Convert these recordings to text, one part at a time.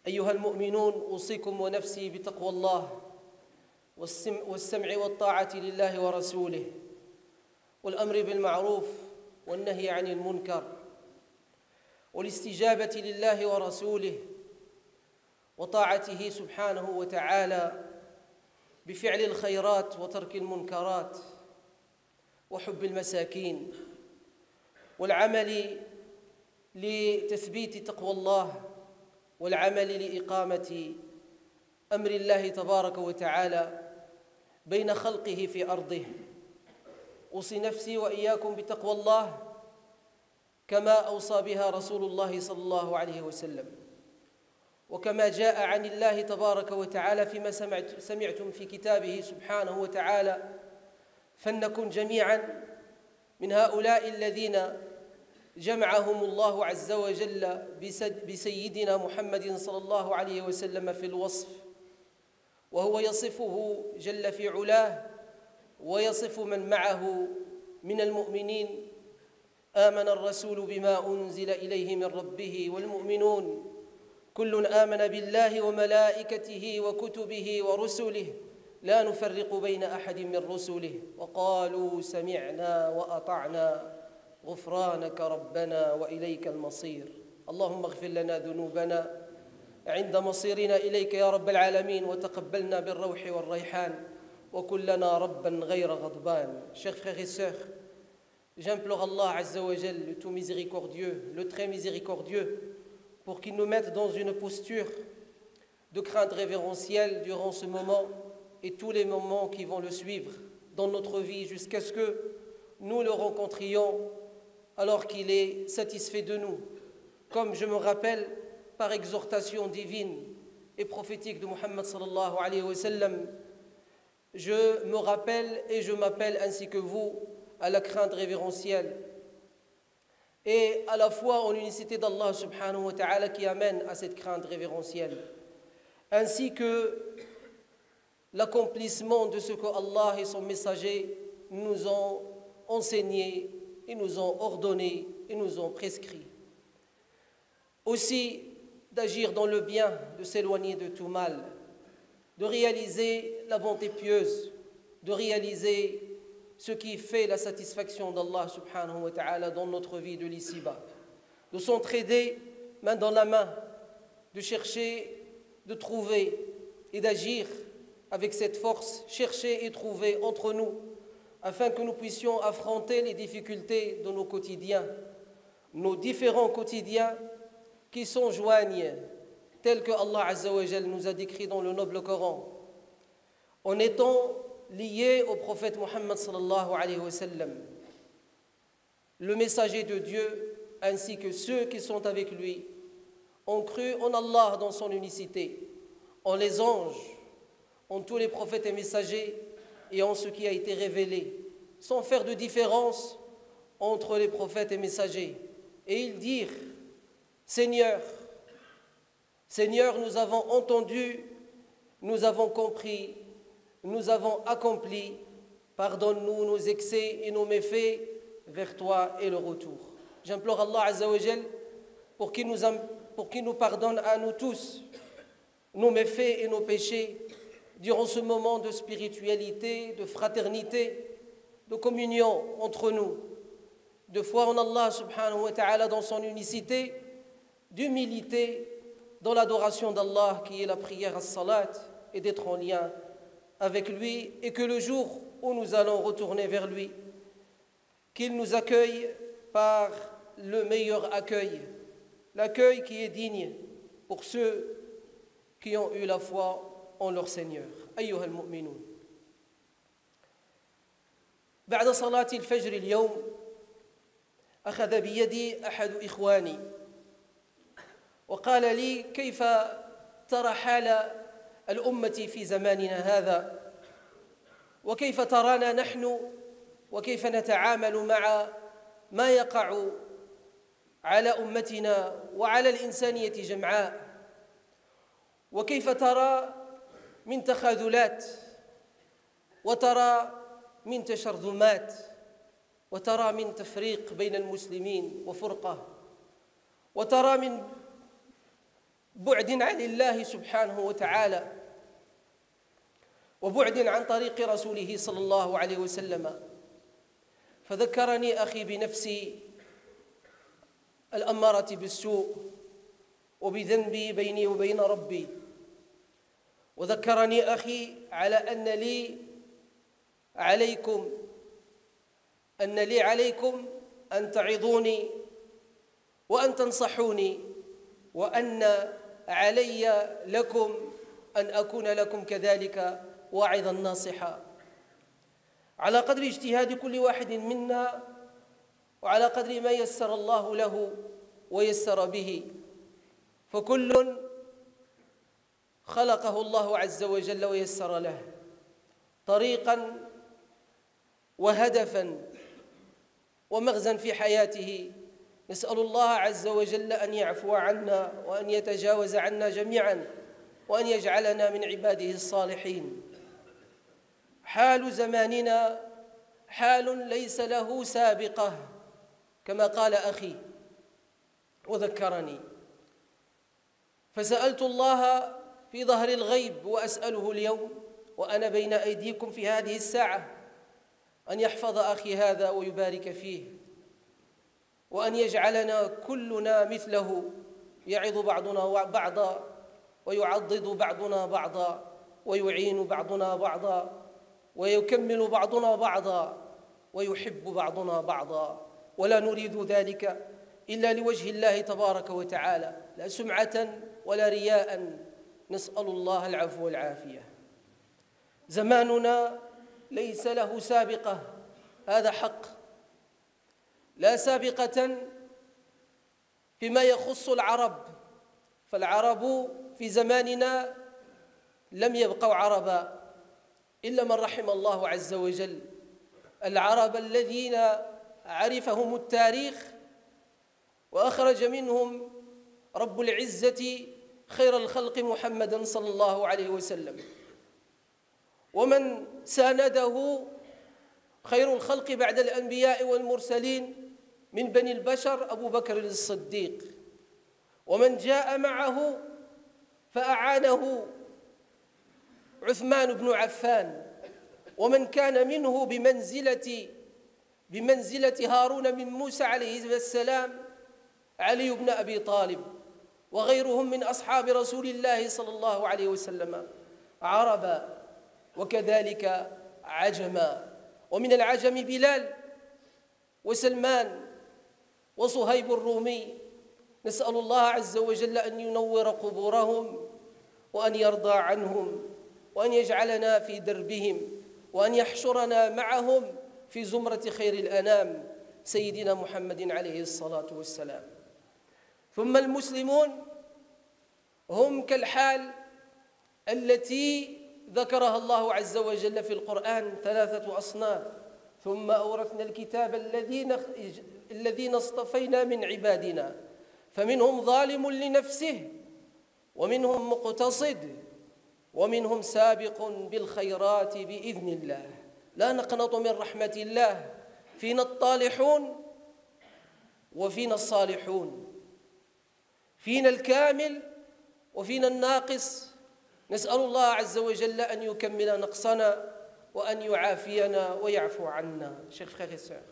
أيها المؤمنون أوصيكم ونفسي بتقوى الله والسمع والطاعة لله ورسوله والأمر بالمعروف والنهي عن المنكر والاستجابة لله ورسوله وطاعته سبحانه وتعالى بفعل الخيرات وترك المنكرات وحب المساكين والعمل لتثبيت تقوى الله والعمل لإقامة أمر الله تبارك وتعالى بين خلقه في أرضه. أوصي نفسي وإياكم بتقوى الله كما أوصى بها رسول الله صلى الله عليه وسلم، وكما جاء عن الله تبارك وتعالى فيما سمعتم في كتابه سبحانه وتعالى: فلنكن جميعا من هؤلاء الذين جمعهم الله عز وجل بسيدنا محمد صلى الله عليه وسلم في الوصف، وهو يصفه جل في علاه ويصف من معه من المؤمنين: آمن الرسول بما أنزل إليه من ربه والمؤمنون كل آمن بالله وملائكته وكتبه ورسله لا نفرق بين أحد من رسله وقالوا سمعنا وأطعنا غفرانك ربنا وإليك المصير. اللهم اغفر لنا ذنوبنا عند مصيرنا إليك يا رب العالمين، وتقبلنا بالروح والريحان وكن لنا ربا غير غضبان. Chers frères et sœurs, j'implore Allah Azza wa Jal, le tout miséricordieux, le très miséricordieux, pour qu'il nous mette dans une posture de crainte révérentielle durant ce moment et tous les moments qui vont le suivre dans notre vie jusqu'à ce que nous le rencontrions alors qu'il est satisfait de nous. Comme je me rappelle par exhortation divine et prophétique de Muhammad sallallahu alayhi wa sallam, je me rappelle et je m'appelle ainsi que vous à la crainte révérentielle et à la foi en l'unicité d'Allah subhanahu wa ta'ala qui amène à cette crainte révérentielle, ainsi que l'accomplissement de ce que Allah et son messager nous ont enseigné, et nous ont ordonné et nous ont prescrit. Aussi d'agir dans le bien, de s'éloigner de tout mal, de réaliser la bonté pieuse, de réaliser ce qui fait la satisfaction d'Allah subhanahu wa ta'ala dans notre vie de l'ici-bas, de s'entraider main dans la main, de chercher, de trouver et d'agir avec cette force, chercher et trouver entre nous afin que nous puissions affronter les difficultés de nos quotidiens, nos différents quotidiens qui s'enjoignent, tels que Allah Azza wa Jal nous a décrit dans le noble Coran, en étant liés au prophète Muhammad sallallahu alayhi wa sallam, le messager de Dieu, ainsi que ceux qui sont avec lui, ont cru en Allah dans son unicité, en les anges, en tous les prophètes et messagers, et en ce qui a été révélé, sans faire de différence entre les prophètes et messagers. Et ils dirent: Seigneur, Seigneur, nous avons entendu, nous avons compris, nous avons accompli, pardonne-nous nos excès et nos méfaits, vers toi est le retour. J'implore Allah Azza wa Jal pour qu'il nous pardonne à nous tous nos méfaits et nos péchés durant ce moment de spiritualité, de fraternité, de communion entre nous, de foi en Allah subhanahu wa ta'ala dans son unicité, d'humilité dans l'adoration d'Allah qui est la prière as-salat, et d'être en lien avec lui, et que le jour où nous allons retourner vers lui, qu'il nous accueille par le meilleur accueil, l'accueil qui est digne pour ceux qui ont eu la foi en leur Seigneur. أيها المؤمنون، بعد صلاة الفجر اليوم أخذ بيدي أحد إخواني وقال لي: كيف ترى حال الأمة في زماننا هذا، وكيف ترانا نحن، وكيف نتعامل مع ما يقع على أمتنا وعلى الإنسانية جمعاء، وكيف ترى من تخاذلات وترى من تشرذمات وترى من تفريق بين المسلمين وفرقة، وترى من بعد عن الله سبحانه وتعالى وبعد عن طريق رسوله صلى الله عليه وسلم. فذكرني أخي بنفسي الأمارة بالسوء وبذنبي بيني وبين ربي، وذكرني أخي على أن لي عليكم أن تعظوني وأن تنصحوني، وأن علي لكم أن أكون لكم كذلك واعظا ناصحا، على قدر اجتهاد كل واحد منا وعلى قدر ما يسر الله له ويسر به، فكل خلقه الله عز وجل ويسر له طريقا وهدفا ومغزا في حياته. نسأل الله عز وجل أن يعفو عنا وأن يتجاوز عنا جميعا وأن يجعلنا من عباده الصالحين. حال زماننا حال ليس له سابقة كما قال أخي وذكرني، فسألت الله في ظهر الغيب وأسأله اليوم وأنا بين أيديكم في هذه الساعة أن يحفظ أخي هذا ويبارك فيه، وأن يجعلنا كلنا مثله، يعظ بعضنا بعضا ويعضد بعضنا بعضا ويعين بعضنا بعضا ويكمل بعضنا بعضا ويحب بعضنا بعضا، ولا نريد ذلك إلا لوجه الله تبارك وتعالى، لا سمعة ولا رياء، نسأل الله العفو والعافية. زماننا ليس له سابقة، هذا حق، لا سابقة فيما يخص العرب، فالعرب في زماننا لم يبقوا عربا إلا من رحم الله عز وجل، العرب الذين عرفهم التاريخ وأخرج منهم رب العزة خير الخلق محمدا صلى الله عليه وسلم، ومن سانده خير الخلق بعد الأنبياء والمرسلين من بني البشر أبو بكر الصديق، ومن جاء معه فأعانه عثمان بن عفان، ومن كان منه بمنزلة هارون من موسى عليه السلام علي بن أبي طالب، وغيرهم من أصحاب رسول الله صلى الله عليه وسلم عربا وكذلك عجما، ومن العجم بلال وسلمان وصهيب الرومي، نسأل الله عز وجل أن ينور قبورهم وأن يرضى عنهم وأن يجعلنا في دربهم وأن يحشرنا معهم في زمرة خير الأنام سيدنا محمد عليه الصلاة والسلام. ثم المسلمون هم كالحال التي ذكرها الله عز وجل في القرآن، ثلاثة أصناف: ثم أورثنا الكتاب الذين اصطفينا من عبادنا فمنهم ظالم لنفسه ومنهم مقتصد ومنهم سابق بالخيرات بإذن الله، لا نقنط من رحمة الله، فينا الطالحون وفينا الصالحون، فينا الكامل وفينا الناقص، نسأل الله عز وجل أن يكمل نقصنا وأن يعافينا ويعفو عنا. Chers frères et sœurs,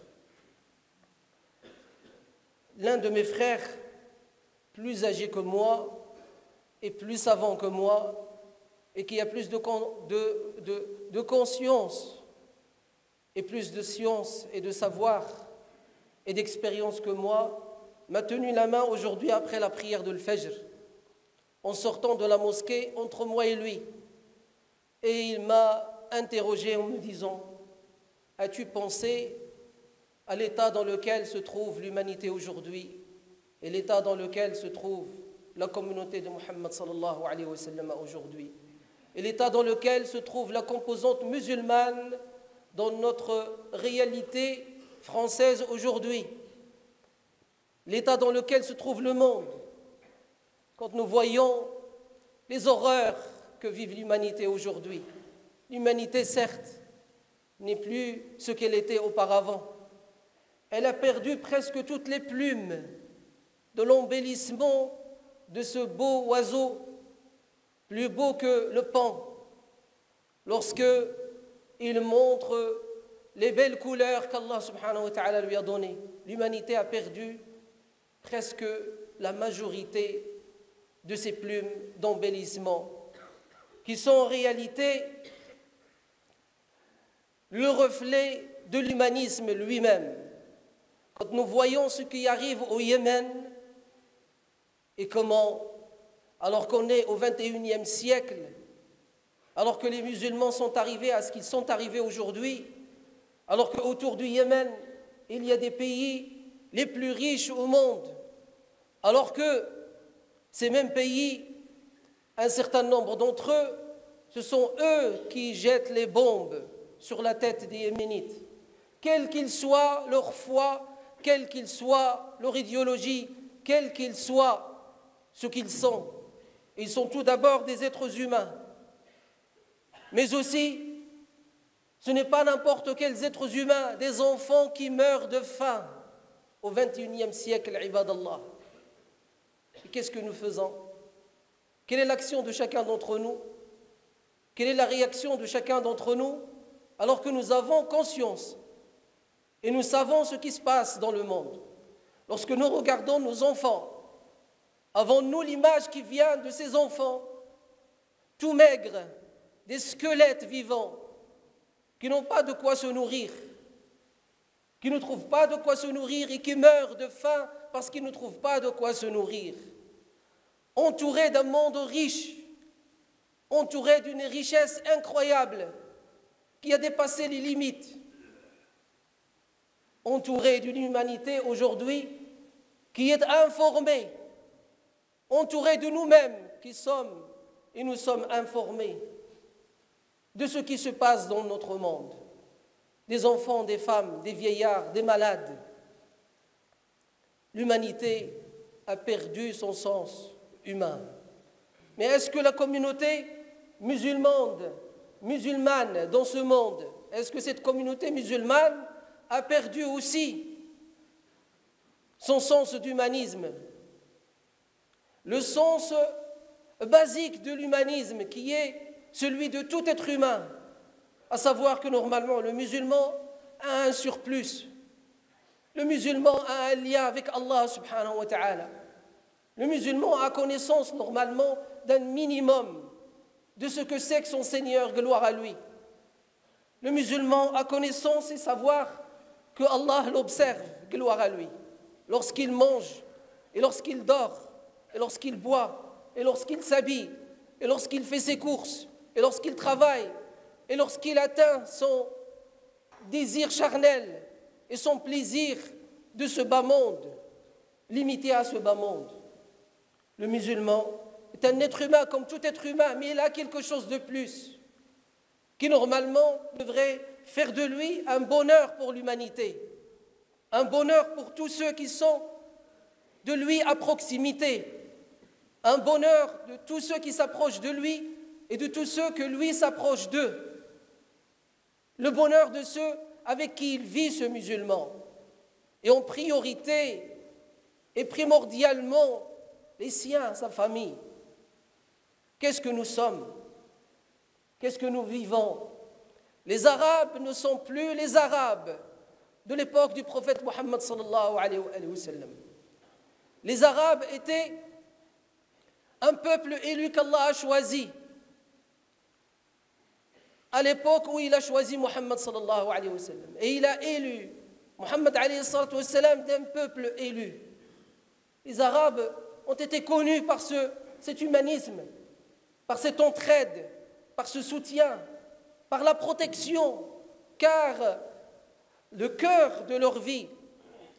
l'un de mes frères, plus âgé que moi et plus savant que moi, et qui a plus de conscience et plus de science et de savoir et d'expérience que moi, m'a tenu la main aujourd'hui après la prière de l'Fajr, en sortant de la mosquée entre moi et lui. Et il m'a interrogé en me disant: as-tu pensé à l'état dans lequel se trouve l'humanité aujourd'hui et l'état dans lequel se trouve la communauté de Muhammad sallallahu alayhi wa sallam aujourd'hui, et l'état dans lequel se trouve la composante musulmane dans notre réalité française aujourd'hui, l'état dans lequel se trouve le monde, quand nous voyons les horreurs que vive l'humanité aujourd'hui. L'humanité, certes, n'est plus ce qu'elle était auparavant, elle a perdu presque toutes les plumes de l'embellissement de ce beau oiseau, plus beau que le paon, lorsque il montre les belles couleurs qu'Allah subhanahu wa ta'ala lui a données. L'humanité a perdu presque la majorité de ces plumes d'embellissement, qui sont en réalité le reflet de l'humanisme lui-même. Quand nous voyons ce qui arrive au Yémen et comment, alors qu'on est au XXIe siècle, alors que les musulmans sont arrivés à ce qu'ils sont arrivés aujourd'hui, alors qu'autour du Yémen, il y a des pays les plus riches au monde, alors que ces mêmes pays, un certain nombre d'entre eux, ce sont eux qui jettent les bombes sur la tête des Yéménites. Quel qu'il soit leur foi, quelle qu'il soit leur idéologie, quel qu'il soit ce qu'ils sont, ils sont tout d'abord des êtres humains. Mais aussi, ce n'est pas n'importe quels êtres humains, des enfants qui meurent de faim au XXIe siècle, ibadallah. Et qu'est-ce que nous faisons? Quelle est l'action de chacun d'entre nous? Quelle est la réaction de chacun d'entre nous alors que nous avons conscience et nous savons ce qui se passe dans le monde? Lorsque nous regardons nos enfants, avons-nous l'image qui vient de ces enfants, tout maigres, des squelettes vivants, qui n'ont pas de quoi se nourrir, qui ne trouvent pas de quoi se nourrir et qui meurent de faim parce qu'ils ne trouvent pas de quoi se nourrir, entourés d'un monde riche, entourés d'une richesse incroyable qui a dépassé les limites, entourés d'une humanité aujourd'hui qui est informée, entourés de nous-mêmes qui sommes et nous sommes informés de ce qui se passe dans notre monde, des enfants, des femmes, des vieillards, des malades. L'humanité a perdu son sens humain. Mais est-ce que la communauté musulmane dans ce monde, est-ce que cette communauté musulmane a perdu aussi son sens d'humanisme? Le sens basique de l'humanisme qui est celui de tout être humain, à savoir que normalement le musulman a un surplus. Le musulman a un lien avec Allah subhanahu wa ta'ala. Le musulman a connaissance normalement d'un minimum de ce que c'est que son Seigneur, gloire à lui. Le musulman a connaissance et savoir que Allah l'observe, gloire à lui, lorsqu'il mange et lorsqu'il dort et lorsqu'il boit et lorsqu'il s'habille et lorsqu'il fait ses courses et lorsqu'il travaille et lorsqu'il atteint son désir charnel et son plaisir de ce bas monde, limité à ce bas monde. Le musulman est un être humain comme tout être humain, mais il a quelque chose de plus qui normalement devrait faire de lui un bonheur pour l'humanité, un bonheur pour tous ceux qui sont de lui à proximité, un bonheur de tous ceux qui s'approchent de lui et de tous ceux que lui s'approche d'eux, le bonheur de ceux avec qui il vit ce musulman, et en priorité et primordialement les siens, sa famille. Qu'est-ce que nous sommes? Qu'est-ce que nous vivons? Les Arabes ne sont plus les Arabes de l'époque du prophète Mohammed sallallahu alayhi wa sallam. Les Arabes étaient un peuple élu qu'Allah a choisi à l'époque où il a choisi Mohammed sallallahu alayhi wa sallam. Et il a élu Mohammed alayhi wa sallam d'un peuple élu. Les Arabes ont été connus par cet humanisme, par cette entraide, par ce soutien, par la protection, car le cœur de leur vie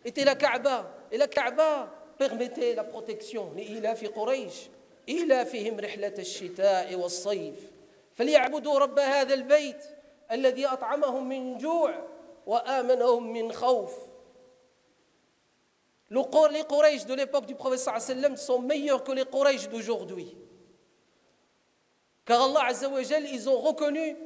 était la Kaaba, et la Kaaba permettait la protection. لإيلاف قريش إيلافهم رحلة الشتاء والصيف فليعبدوا رب هذا البيت الذي أطعمهم من جوع وآمنهم من خوف. Les Quraysh de l'époque du prophète sallallahu alayhi wa sallam sont meilleurs que les Quraysh d'aujourd'hui. Car Allah Azza wa Jal, ils ont reconnu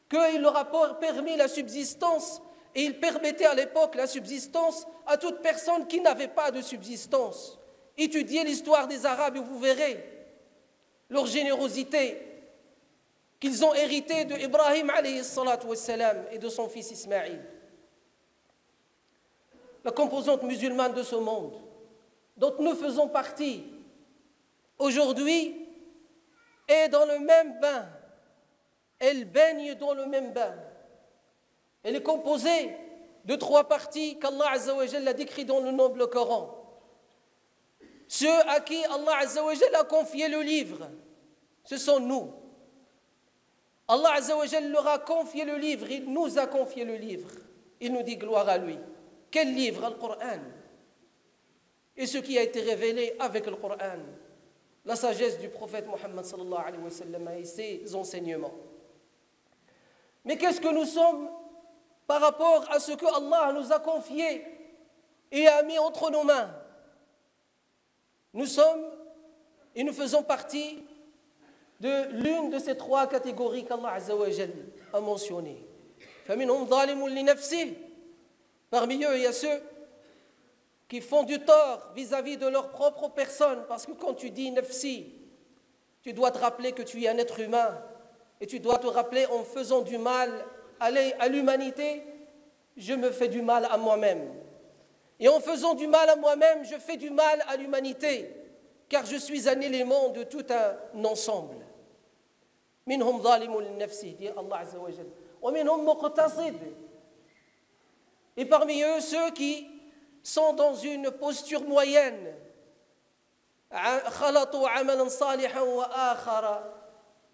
qu'il leur a permis la subsistance Et il permettait à l'époque la subsistance à toute personne qui n'avait pas de subsistance. Étudiez l'histoire des Arabes et vous verrez leur générosité qu'ils ont héritée de Ibrahim alayhi salatu wassalam et de son fils Ismaïl. La composante musulmane de ce monde, dont nous faisons partie, aujourd'hui, est dans le même bain. Elle baigne dans le même bain. Elle est composée de 3 parties qu'Allah Azza wa Jalla a décrit dans le noble Coran. Ceux à qui Allah Azza wa Jalla a confié le livre, ce sont nous. Allah Azza wa Jalla leur a confié le livre, il nous a confié le livre. Il nous dit gloire à lui. Quel livre? Le Coran. Et ce qui a été révélé avec le Coran, la sagesse du prophète Mohammed sallallahu alayhi wa sallam et ses enseignements. Mais qu'est-ce que nous sommes par rapport à ce que Allah nous a confié et a mis entre nos mains? Nous sommes et nous faisons partie de l'une de ces 3 catégories qu'Allah Azza wa Jalla a mentionnées. فَمِنْهُمْ ظَالِمٌ لِنَفْسِهِ. Parmi eux, il y a ceux qui font du tort vis-à-vis de leur propre personne, parce que quand tu dis nafsi, tu dois te rappeler que tu es un être humain, et tu dois te rappeler en faisant du mal à l'humanité, je me fais du mal à moi-même. Et en faisant du mal à moi-même, je fais du mal à l'humanité, car je suis un élément de tout un ensemble. Minhum zalimun li nafsihi, dit Allah Azza wa Jalla. Wa minhum muqtasid. Et parmi eux, ceux qui sont dans une posture moyenne. خلطوا عملا صالحا وآخر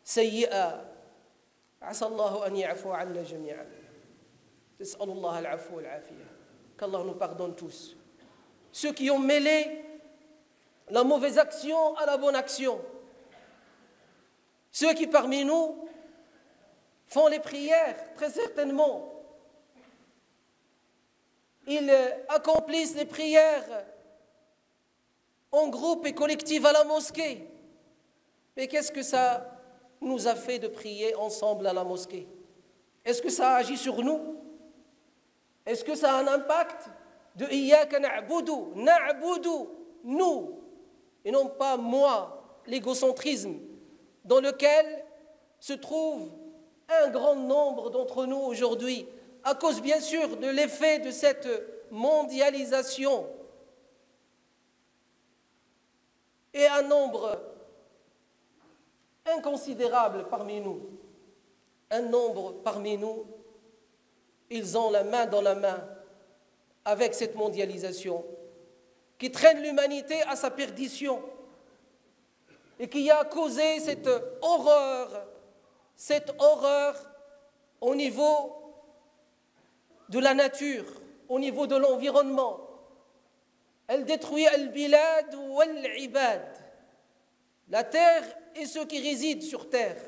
سيئا عسى الله أن يعفو عنا جميعا. تسأل الله العفو والعافية. Qu'Allah nous pardonne tous. Ceux qui ont mêlé la mauvaise action à la bonne action. Ceux qui parmi nous font les prières, très certainement. Ils accomplissent les prières en groupe et collectif à la mosquée. Mais qu'est-ce que ça nous a fait de prier ensemble à la mosquée? Est-ce que ça agit sur nous? Est-ce que ça a un impact de « Iyaka na'budu » nous, et non pas moi, l'égocentrisme dans lequel se trouve un grand nombre d'entre nous aujourd'hui, à cause bien sûr de l'effet de cette mondialisation. Et un nombre inconsidérable parmi nous, ils ont la main dans la main avec cette mondialisation qui traîne l'humanité à sa perdition et qui a causé cette horreur au niveau de la nature, au niveau de l'environnement. Elle détruit al-bilad wal-ibad, la terre et ceux qui résident sur terre.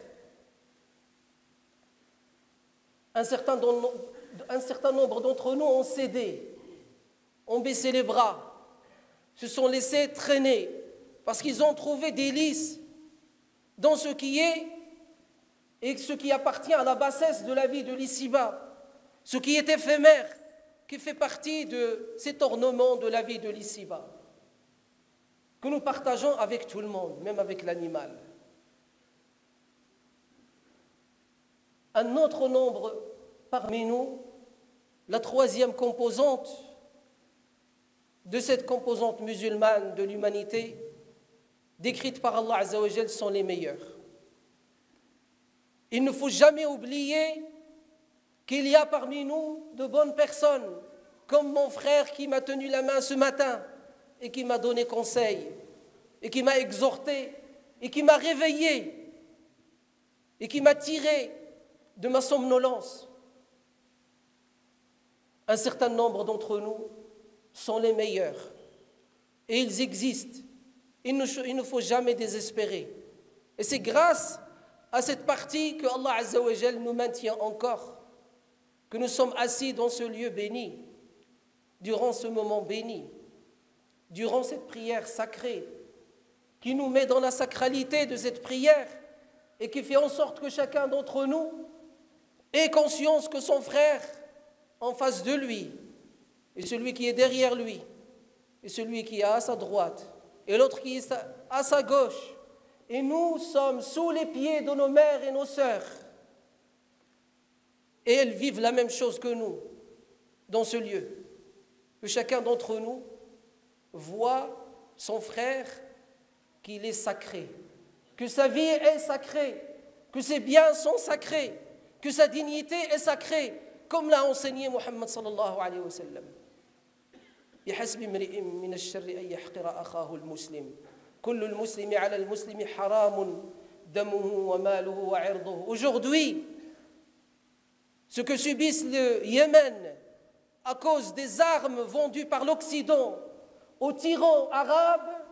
Un certain nombre d'entre nous ont cédé, ont baissé les bras, se sont laissés traîner parce qu'ils ont trouvé délice dans ce qui est et ce qui appartient à la bassesse de la vie de l'ici-bas, ce qui est éphémère, qui fait partie de cet ornement de la vie de l'ici-bas, que nous partageons avec tout le monde, même avec l'animal. Un autre nombre parmi nous, la 3e composante de cette composante musulmane de l'humanité, décrite par Allah Azza wa Jal, sont les meilleurs. Il ne faut jamais oublier qu'il y a parmi nous de bonnes personnes, comme mon frère qui m'a tenu la main ce matin et qui m'a donné conseil, et qui m'a exhorté, et qui m'a réveillé, et qui m'a tiré de ma somnolence. Un certain nombre d'entre nous sont les meilleurs, et ils existent. Il ne faut jamais désespérer. Et c'est grâce à cette partie que Allah Azza wa Jal nous maintient encore, que nous sommes assis dans ce lieu béni, durant ce moment béni, durant cette prière sacrée, qui nous met dans la sacralité de cette prière et qui fait en sorte que chacun d'entre nous ait conscience que son frère en face de lui, et celui qui est derrière lui, et celui qui est à sa droite, et l'autre qui est à sa gauche. Et nous sommes sous les pieds de nos mères et nos sœurs. Et elles vivent la même chose que nous dans ce lieu. Que chacun d'entre nous voit son frère qu'il est sacré, que sa vie est sacrée, que ses biens sont sacrés, que sa dignité est sacrée, comme l'a enseigné Muhammad sallallahu alayhi wa sallam. بحسب امرئ من الشر أن يحقر أخاه المسلم كل المسلم على المسلم حرام دمه وماله وعرضه. Aujourd'hui, ce que subissent le Yémen à cause des armes vendues par l'Occident aux tyrans arabes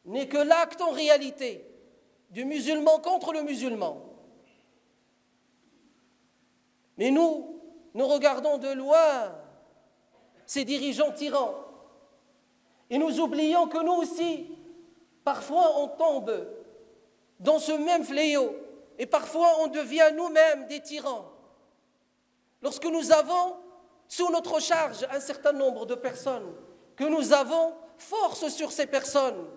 n'est que l'acte en réalité du musulman contre le musulman. Mais nous regardons de loin ces dirigeants tyrans et nous oublions que nous aussi, parfois on tombe dans ce même fléau et parfois on devient nous-mêmes des tyrans. Lorsque nous avons sous notre charge un certain nombre de personnes, que nous avons force sur ces personnes,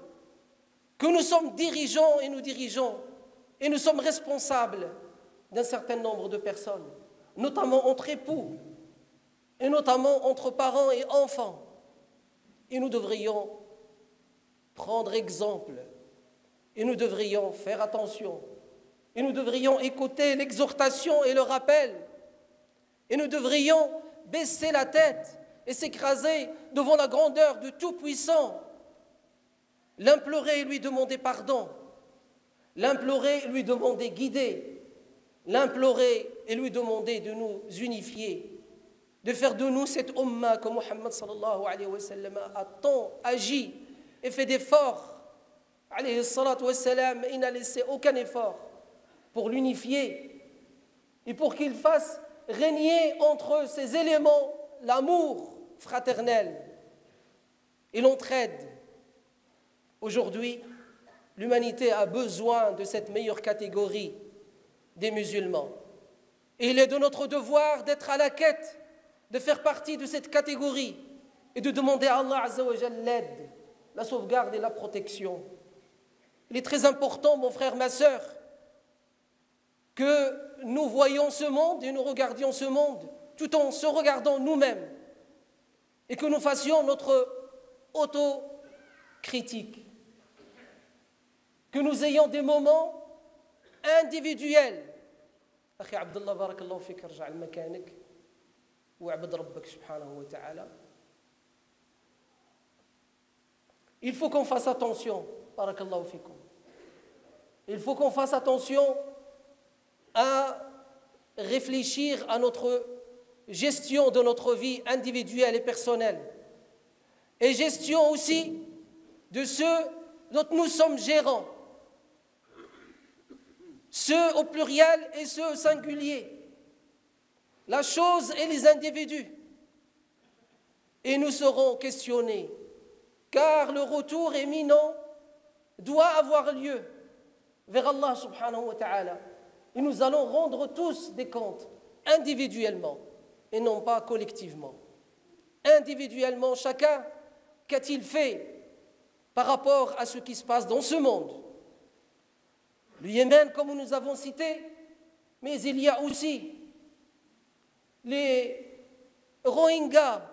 que nous sommes dirigeants et nous dirigeons, et nous sommes responsables d'un certain nombre de personnes, notamment entre époux, et notamment entre parents et enfants. Et nous devrions prendre exemple, et nous devrions faire attention, et nous devrions écouter l'exhortation et le rappel, et nous devrions baisser la tête et s'écraser devant la grandeur du Tout-Puissant, l'implorer et lui demander pardon, l'implorer et lui demander guider, l'implorer et lui demander de nous unifier, de faire de nous cette umma que Muhammad sallallahu alayhi wa sallam a tant agi et fait d'efforts. Alayhi salatu wa salam, il n'a laissé aucun effort pour l'unifier et pour qu'il fasse régner entre ces éléments l'amour fraternel et l'entraide. Aujourd'hui, l'humanité a besoin de cette meilleure catégorie des musulmans. Et il est de notre devoir d'être à la quête, de faire partie de cette catégorie et de demander à Allah Azza wa Jal l'aide, la sauvegarde et la protection. Il est très important, mon frère, ma sœur, que nous voyions ce monde et nous regardions ce monde tout en se regardant nous-mêmes et que nous fassions notre autocritique, que nous ayons des moments individuels. أخي عبد الله بارك الله فيك ارجع لمكانك واعبد ربك سبحانه وتعالى. Il faut qu'on fasse attention, بارك الله فيكم. Il faut qu'on fasse attention à réfléchir à notre gestion de notre vie individuelle et personnelle et gestion aussi de ceux dont nous sommes gérants, ceux au pluriel et ceux au singulier, la chose et les individus. Et nous serons questionnés, car le retour éminent doit avoir lieu vers Allah subhanahu wa ta'ala. Et nous allons rendre tous des comptes, individuellement, et non pas collectivement. Individuellement, chacun, qu'a-t-il fait par rapport à ce qui se passe dans ce monde? Le Yémen, comme nous avons cité, mais il y a aussi les Rohingyas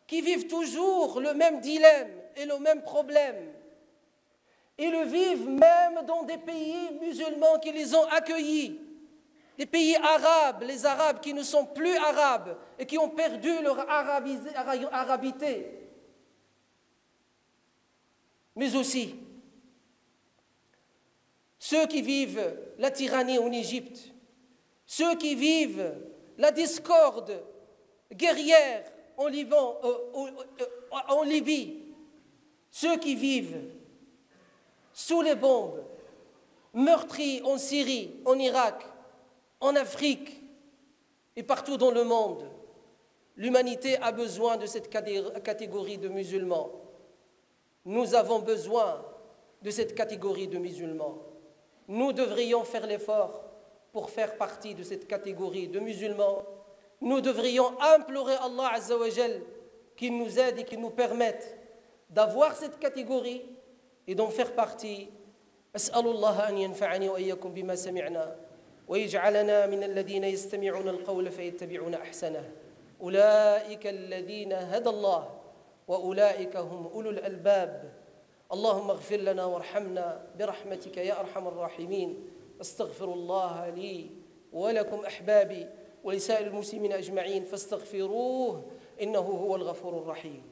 qui vivent toujours le même dilemme et le même problème. Ils le vivent même dans des pays musulmans qui les ont accueillis, des pays arabes, les Arabes qui ne sont plus arabes et qui ont perdu leur arabité. Mais aussi ceux qui vivent la tyrannie en Égypte, ceux qui vivent la discorde guerrière en Liban, en Libye, ceux qui vivent sous les bombes, meurtris en Syrie, en Irak, en Afrique et partout dans le monde. L'humanité a besoin de cette catégorie de musulmans. Nous avons besoin de cette catégorie de musulmans. Nous devrions faire l'effort pour faire partie de cette catégorie de musulmans nous devrions implorer Allah Azza wa Jal qu'il nous aide et qu'il nous permette d'avoir cette catégorie et d'en faire partie. أسأل الله أن ينفعني وإياكم بما سمعنا ويجعلنا من الذين يستمعون القول فيتبعون أحسنه أولئك الذين هدى الله وأولئك هم أولو الألباب اللهم اغفر لنا وارحمنا برحمتك يا أرحم الراحمين أستغفر الله لي ولكم أحبابي ولسائر المسلمين أجمعين فاستغفروه إنه هو الغفور الرحيم